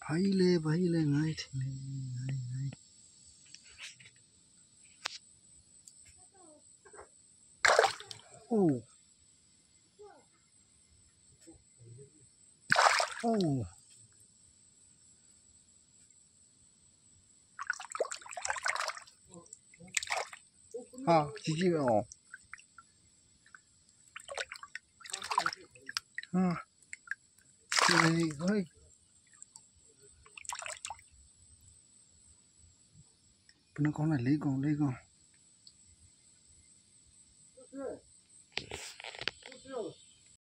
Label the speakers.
Speaker 1: भाई ले ngay thì ngay ngay oh oh à chị ồ à chị ơi nó con này lấy con